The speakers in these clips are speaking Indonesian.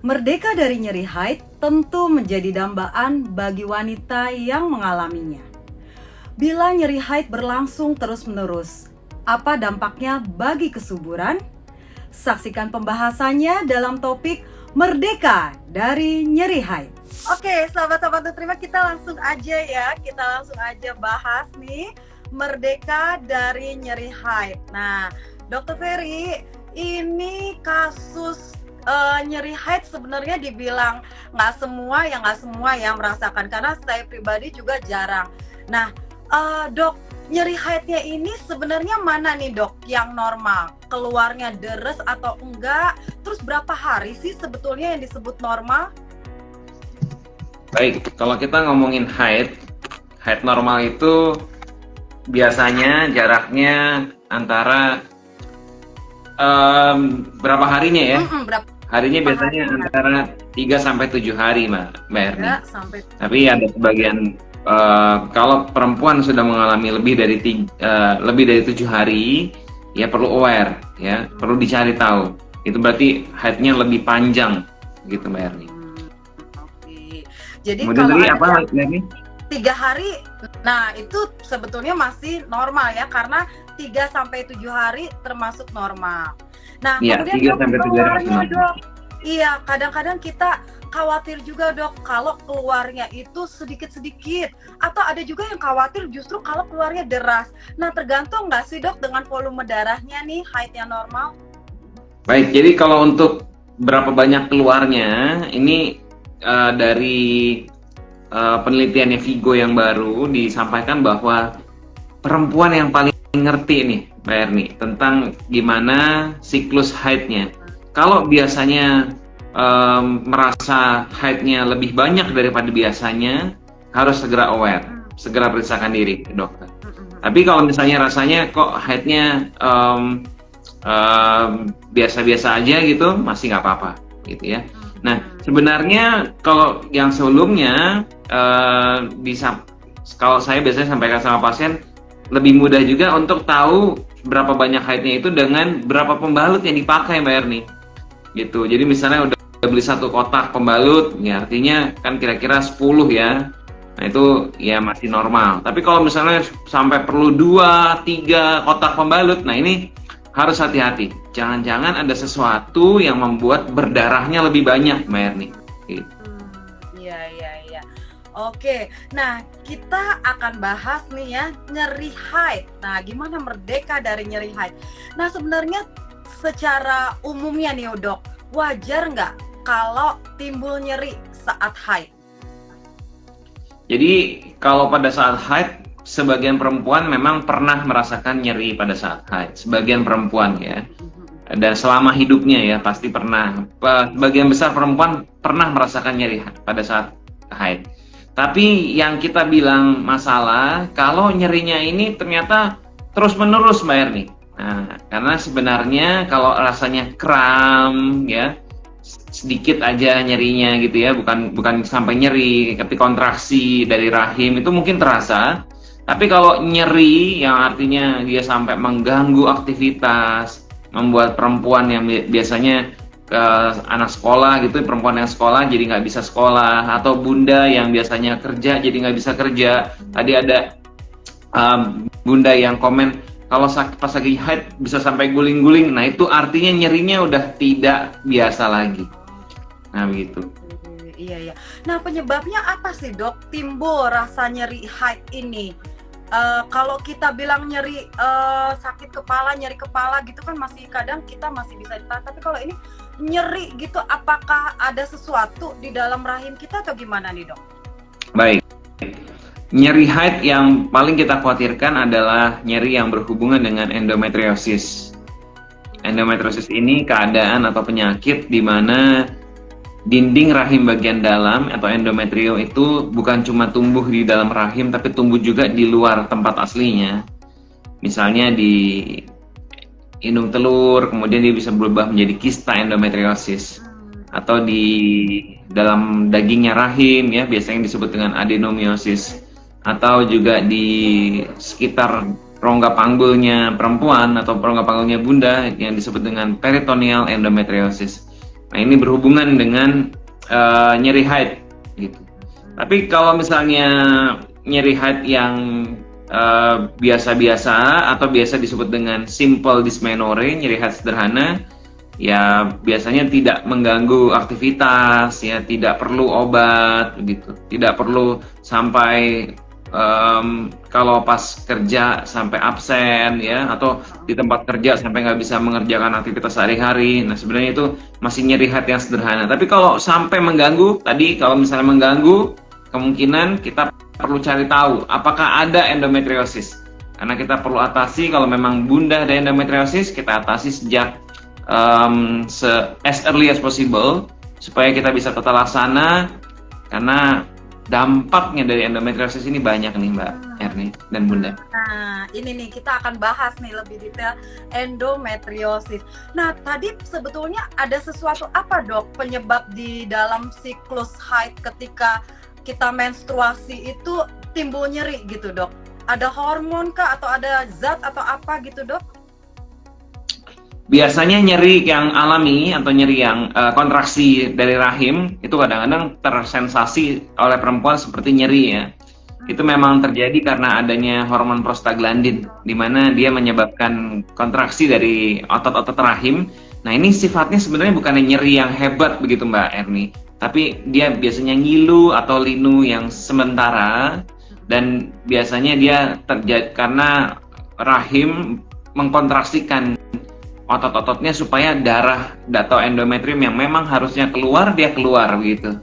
Merdeka dari nyeri haid tentu menjadi dambaan bagi wanita yang mengalaminya. Bila nyeri haid berlangsung terus-menerus, apa dampaknya bagi kesuburan? Saksikan pembahasannya dalam topik Merdeka dari nyeri haid. Oke, sahabat-sahabat Nutrima, kita langsung aja bahas nih Merdeka dari nyeri haid. Nah, Dokter Ferry, ini kasus nyeri haid sebenarnya dibilang nggak semua yang merasakan, karena saya pribadi juga jarang. Nah, dok, nyeri haidnya ini sebenarnya mana nih dok yang normal? Keluarnya deres atau enggak? Terus berapa hari sih sebetulnya yang disebut normal? Baik, kalau kita ngomongin haid normal itu biasanya jaraknya antara berapa harinya ya? Harinya biasanya antara 3-7 hari, Mbak Erni. Tapi ada sebagian kalau perempuan sudah mengalami lebih dari 7 hari, ya perlu aware, ya perlu dicari tahu. Itu berarti haidnya lebih panjang, gitu Mbak Erni. Oke. Jadi kemudian kalau apa lagi? 3 hari, nah itu sebetulnya masih normal ya, karena 3-7 hari termasuk normal. Nah, ya, kemudian 3-7 hari dok, iya kadang-kadang kita khawatir juga dok kalau keluarnya itu sedikit-sedikit, atau ada juga yang khawatir justru kalau keluarnya deras. Nah, tergantung nggak sih dok dengan volume darahnya nih haidnya normal? Baik, jadi kalau untuk berapa banyak keluarnya, ini dari penelitiannya Vigo yang baru disampaikan bahwa perempuan yang paling ngerti nih Mbak Erni tentang gimana siklus haidnya. Kalau biasanya merasa haidnya lebih banyak daripada biasanya, harus segera aware, segera periksakan diri ke dokter. Tapi kalau misalnya rasanya kok haidnya biasa-biasa aja gitu, masih nggak apa-apa gitu ya. Nah, sebenarnya kalau yang sebelumnya kalau saya biasanya sampaikan sama pasien, lebih mudah juga untuk tahu berapa banyak haidnya itu dengan berapa pembalut yang dipakai Mbak Erni gitu. Jadi misalnya udah beli 1 kotak pembalut, ya artinya kan kira-kira 10 ya. Nah itu ya masih normal. Tapi kalau misalnya sampai perlu 2-3 kotak pembalut, nah ini harus hati-hati. Jangan-jangan ada sesuatu yang membuat berdarahnya lebih banyak Mbak Erni gitu. Iya. Oke, nah kita akan bahas nih ya nyeri haid. Nah, gimana merdeka dari nyeri haid? Nah, sebenarnya secara umumnya nih dok, wajar nggak kalau timbul nyeri saat haid? Jadi kalau pada saat haid, sebagian perempuan memang pernah merasakan nyeri pada saat haid. Sebagian perempuan ya, dan selama hidupnya ya pasti pernah. Sebagian besar perempuan pernah merasakan nyeri pada saat haid. Tapi yang kita bilang masalah kalau nyerinya ini ternyata terus-menerus Mbak Erni. Nah, karena sebenarnya kalau rasanya kram ya, sedikit aja nyerinya gitu ya, bukan sampai nyeri, tapi kontraksi dari rahim itu mungkin terasa. Tapi kalau nyeri yang artinya dia sampai mengganggu aktivitas, membuat perempuan yang biasanya anak sekolah gitu, perempuan yang sekolah jadi nggak bisa sekolah, atau bunda yang biasanya kerja jadi nggak bisa kerja. Tadi ada bunda yang komen kalau pas lagi haid bisa sampai guling-guling, nah itu artinya nyerinya udah tidak biasa lagi. Nah begitu. Iya. Nah, penyebabnya apa sih dok timbul rasa nyeri haid ini? Kalau kita bilang nyeri sakit kepala, nyeri kepala gitu kan kadang kita masih bisa ditahan. Tapi kalau ini nyeri gitu, apakah ada sesuatu di dalam rahim kita atau gimana nih dok? Baik, nyeri haid yang paling kita khawatirkan adalah nyeri yang berhubungan dengan endometriosis. Endometriosis ini keadaan atau penyakit di mana dinding rahim bagian dalam atau endometrio itu bukan cuma tumbuh di dalam rahim, tapi tumbuh juga di luar tempat aslinya. Misalnya di indung telur, kemudian dia bisa berubah menjadi kista endometriosis, atau di dalam dagingnya rahim ya, biasanya disebut dengan adenomiosis, atau juga di sekitar rongga panggulnya perempuan atau rongga panggulnya bunda yang disebut dengan peritoneal endometriosis. Nah, ini berhubungan dengan nyeri haid gitu. Tapi kalau misalnya nyeri haid yang biasa-biasa atau biasa disebut dengan simple dysmenorrhea, nyeri haid sederhana, ya biasanya tidak mengganggu aktivitas, ya tidak perlu obat gitu, tidak perlu sampai kalau pas kerja sampai absen ya, atau di tempat kerja sampai nggak bisa mengerjakan aktivitas sehari-hari. Nah, sebenarnya itu masih nyeri haid yang sederhana. Tapi kalau sampai mengganggu, tadi kalau misalnya mengganggu, kemungkinan kita perlu cari tahu apakah ada endometriosis. Karena kita perlu atasi, kalau memang bunda ada endometriosis, kita atasi sejak as early as possible supaya kita bisa tata laksana, karena dampaknya dari endometriosis ini banyak nih Mbak Erni dan Bunda. Nah, ini nih kita akan bahas nih lebih detail endometriosis. Nah, tadi sebetulnya ada sesuatu apa dok penyebab di dalam siklus haid ketika kita menstruasi itu timbul nyeri gitu dok? Ada hormon kah atau ada zat atau apa gitu dok? Biasanya nyeri yang alami atau nyeri yang kontraksi dari rahim itu kadang-kadang tersensasi oleh perempuan seperti nyeri ya. Itu memang terjadi karena adanya hormon prostaglandin, di mana dia menyebabkan kontraksi dari otot-otot rahim. Nah, ini sifatnya sebenarnya bukan nyeri yang hebat begitu Mbak Erni, tapi dia biasanya ngilu atau linu yang sementara, dan biasanya dia terjadi karena rahim mengkontraksikan otot-ototnya supaya darah atau endometrium yang memang harusnya keluar, dia keluar begitu.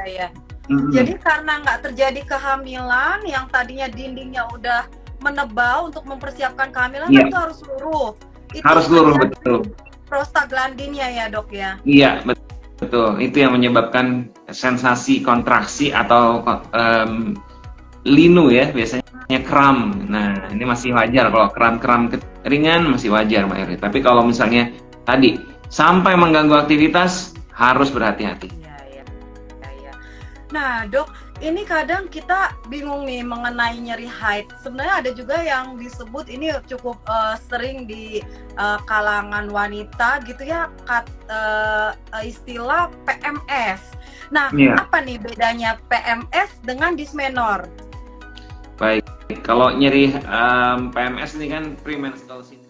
Iya. Jadi karena nggak terjadi kehamilan, yang tadinya dindingnya udah menebal untuk mempersiapkan kehamilan, itu harus luruh. Itu harus luruh, betul. Prostaglandinnya ya dok ya? Iya, betul. Itu yang menyebabkan sensasi kontraksi atau linu ya, biasanya kram. Nah, ini masih wajar kalau kram-kram ringan, masih wajar Mbak Eri. Tapi kalau misalnya tadi sampai mengganggu aktivitas, harus berhati-hati. Iya. Nah dok, ini kadang kita bingung nih mengenai nyeri haid. Sebenarnya ada juga yang disebut, ini cukup sering di kalangan wanita gitu ya, istilah PMS. Nah, apa nih bedanya PMS dengan dysmenor? Baik, kalau nyeri PMS ini kan premenstrual syndrome.